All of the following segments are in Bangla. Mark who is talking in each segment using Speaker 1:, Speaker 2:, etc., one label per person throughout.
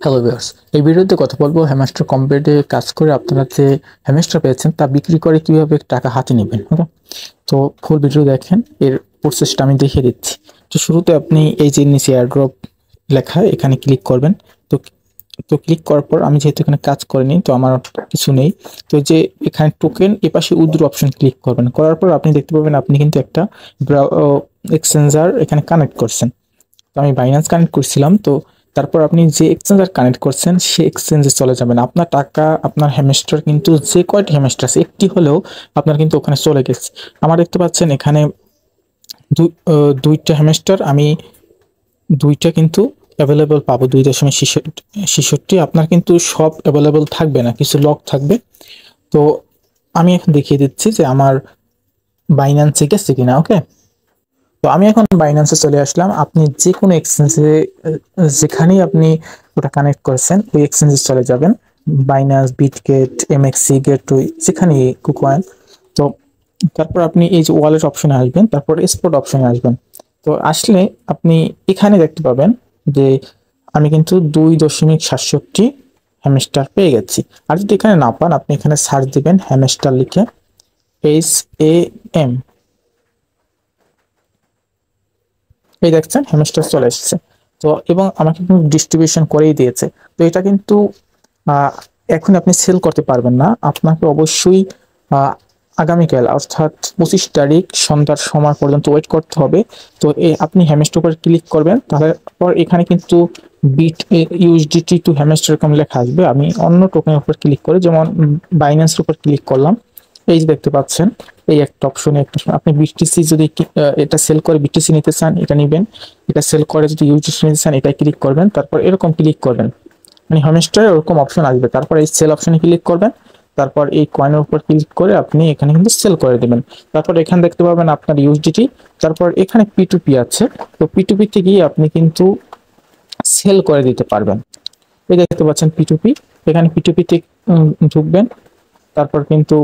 Speaker 1: হ্যালো ভিউয়ার্স, এই ভিডিওতে কথা বলবো হ্যামস্টার কম্পিউটারে কাজ করে আপনারা যে হ্যামস্টার পেয়েছেন তা বিক্রি করে কিভাবে টাকা হাতে নেবেন। ওকে, তো ফুল ভিডিও দেখেন, এর প্রসেসটা আমি দেখিয়ে দিচ্ছি। তো শুরুতে আপনি এই যে নিচে এয়ারড্রপ লেখা এখানে ক্লিক করবেন। তো তো ক্লিক করার পর আমি যেহেতু এখানে কাজ করিনি তো আমার কিছু নেই। তো যে এখানে টোকেন এপাশে উইথড্র অপশন ক্লিক করবেন, করার পর আপনি দেখতে পাবেন আপনি কিন্তু একটা এক্সচেঞ্জার এখানে কানেক্ট করছেন। তো আমি বাইন্যান্স কানেক্ট করছিলাম। তো তারপর আপনি যে এক্সচেঞ্জার কানেক্ট করছেন সেই এক্সচেঞ্জে চলে যাবেন। আপনার টাকা, আপনার হ্যামস্টার কিন্তু যে কয়টি হ্যামস্টার আছে একটি হলেও আপনার কিন্তু ওখানে চলে গেছে। আমার দেখতে পাচ্ছেন এখানে দুইটা হ্যামস্টার, আমি দুইটা কিন্তু অ্যাভেলেবল পাবো, 2.66। আপনার কিন্তু সব অ্যাভেলেবল থাকবে না, কিছু লক থাকবে। তো আমি এখন দেখিয়ে দিচ্ছি যে আমার বাইন্যান্সে গেছে কিনা। ওকে, তো আমি এখন বাইন্যান্সে চলে আসলাম। আপনি যে কোনো এক্সচেঞ্জে যেখানেই আপনি ওটা কানেক্ট করেছেন ওই এক্সচেঞ্জে চলে যাবেন। বাইন্যান্স, বিটগেট, এমএক্সি, গেটওয়ে, যেখানেই কুকয়েন। তো তারপর আপনি এই যে ওয়ালেট অপশনে আসবেন, তারপর স্পট অপশনে আসবেন। তো আসলে আপনি এখানে দেখতে পাবেন যে আমি কিন্তু 2.67 হ্যামস্টার পেয়ে গেছি। আর যদি এখানে না পান আপনি এখানে সার্চ দিবেন হ্যামস্টার লিখে, HAM, এই দেখছেন হ্যামস্টার চলে এসেছে। তো এবং আমাকে কিন্তু ডিস্ট্রিবিউশন করেই দিয়েছে। তো এটা কিন্তু এখন আপনি সেল করতে পারবেন না, আপনাকে অবশ্যই আগামীকাল অর্থাৎ 25 তারিখ সন্ধ্যার সময় পর্যন্ত ওয়েট করতে হবে। তো আপনি হ্যামস্টার উপর ক্লিক করবেন, তারপর এখানে কিন্তু বিট ইউএসডিটি টু হ্যামস্টার এরকম লেখা আসবে। আমি অন্য টোকেনের উপর ক্লিক করে, যেমন বাইন্যান্সের উপর ক্লিক করলাম, এই যে দেখতে পাচ্ছেন এই একটা অপশনে আপনি বিটিসি যদি এটা সেল করে বিটিসি নিতে চান এটা নেবেন, এটা সেল করে যদি ইউটিসি নিতে চান এটা ক্লিক করবেন, তারপর এরকম ক্লিক করবেন, মানে হ্যামস্টারে ওরকম অপশন আসবে। তারপর এই সেল অপশনে ক্লিক করবেন, তারপর এই কয়েনের উপর ক্লিক করে আপনি এখানে কিন্তু সেল করে দেবেন। তারপর এখানে দেখতে পাবেন আপনার ইউএসডিটি, তারপর এখানে P2P আছে। তো P2P তে গিয়ে আপনি কিন্তু সেল করে দিতে পারবেন। এই দেখতে পাচ্ছেন P2P, এখানে P2P তে ঢুকবেন, তারপর কিন্তু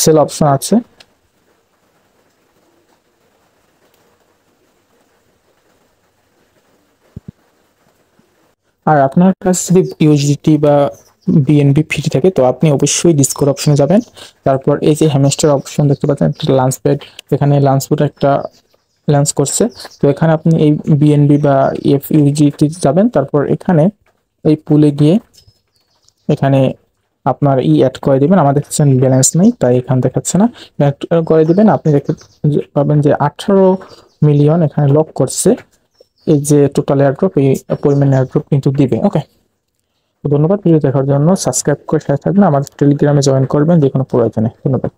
Speaker 1: সেল অপশন আছে। আর আপনার কাছে যদি ইউএসডিটি বা বিএনবি ফ্রি থাকে তো আপনি অবশ্যই ডিসকভার অপশনে যাবেন। তারপর এই যে হ্যামস্টার অপশন দেখতে পাচ্ছেন, একটা লাঞ্চ প্যাড, এখানে লাঞ্চ প্যাড একটা লঞ্চ করছে। তো এখানে আপনি এই বিএনবি বা ইউএসডিটি যাবেন, তারপর এখানে এই পুলে গিয়ে এখানে আপনার অ্যাড করে দিবেন। আমার দেখছেন ব্যালেন্স নেই তাই এখানে দেখাচ্ছে না, অ্যাড করে দিবেন। আপনি দেখতে পাবেন যে 18 মিলিয়ন এখানে লক করছে। এই যে টোটাল এয়ারড্রপ, এই পরিমাণ এয়ারড্রপ কিন্তু দিবে। ওকে, ধন্যবাদ ভিডিও দেখার জন্য। সাবস্ক্রাইব করে সাথে থাকবেন, আমাদের টেলিগ্রামে জয়েন করবেন যে কোনো প্রয়োজনে। ধন্যবাদ।